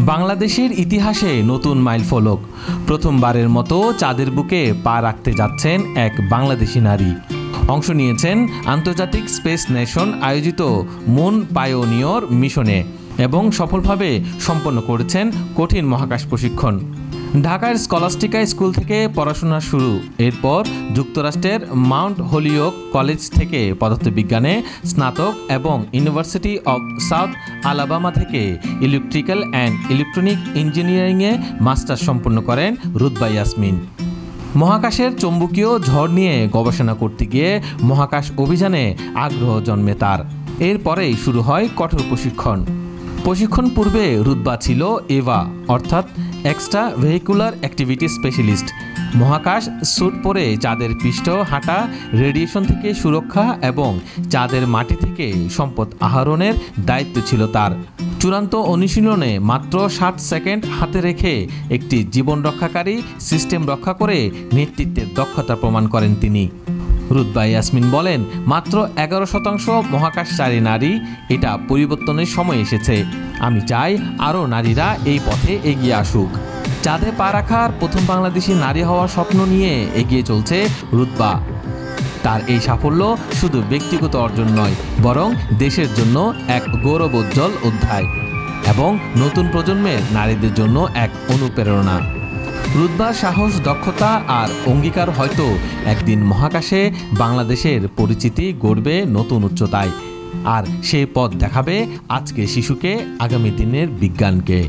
বাংলাদেশের ইতিহাসে নতুন মাইলফলক। প্রথমবারের মতো চাঁদের বুকে পা রাখতে যাচ্ছেন এক বাংলাদেশি নারী। অংশ নিয়েছেন আন্তর্জাতিক স্পেস নেশন আয়োজিত মুন পায়োনিয়র মিশনে এবং সফলভাবে সম্পন্ন করেছেন কঠিন মহাকাশ প্রশিক্ষণ। ঢাকার স্কলাস্টিকা স্কুল থেকে পড়াশোনা শুরু, এরপর যুক্তরাষ্ট্রের মাউন্ট হোলিওক কলেজ থেকে পদার্থবিজ্ঞানে স্নাতক এবং ইউনিভার্সিটি অব সাউথ আলাবামা থেকে ইলেকট্রিক্যাল অ্যান্ড ইলেকট্রনিক ইঞ্জিনিয়ারিংয়ে মাস্টার্স সম্পন্ন করেন রুতবা ইয়াসমিন। মহাকাশের চৌম্বকীয় ঝড় নিয়ে গবেষণা করতে গিয়ে মহাকাশ অভিযানে আগ্রহ জন্মে তার। এরপরেই শুরু হয় কঠোর প্রশিক্ষণ পূর্বে রুতবা ছিল এভা অর্থাৎ এক্সট্রা ভেহিকুলার অ্যাক্টিভিটি স্পেশালিস্ট। মহাকাশ স্যুট পরে চাঁদের পৃষ্ঠ হাঁটা, রেডিয়েশন থেকে সুরক্ষা এবং চাঁদের মাটি থেকে সম্পদ আহরণের দায়িত্ব ছিল তার। চূড়ান্ত অনুশীলনে মাত্র 60 সেকেন্ড হাতে রেখে একটি জীবন রক্ষাকারী সিস্টেম রক্ষা করে নেতৃত্বের দক্ষতা প্রমাণ করেন তিনি। রুতবা ইয়াসমিন বলেন, মাত্র 11% মহাকাশচারী নারী, এটা পরিবর্তনের সময় এসেছে। আমি চাই আরও নারীরা এই পথে এগিয়ে আসুক। চাঁদে পা রাখার প্রথম বাংলাদেশি নারী হওয়ার স্বপ্ন নিয়ে এগিয়ে চলছে রুতবা। তার এই সাফল্য শুধু ব্যক্তিগত অর্জন নয়, বরং দেশের জন্য এক গৌরবোজ্জ্বল অধ্যায় এবং নতুন প্রজন্মের নারীদের জন্য এক অনুপ্রেরণা। রুতবার সাহস, দক্ষতা আর অঙ্গীকার হয়তো একদিন মহাকাশে বাংলাদেশের পরিচিতি গড়বে নতুন উচ্চতায়, আর সেই পথ দেখাবে আজকের শিশুকে, আগামী দিনের বিজ্ঞানকে।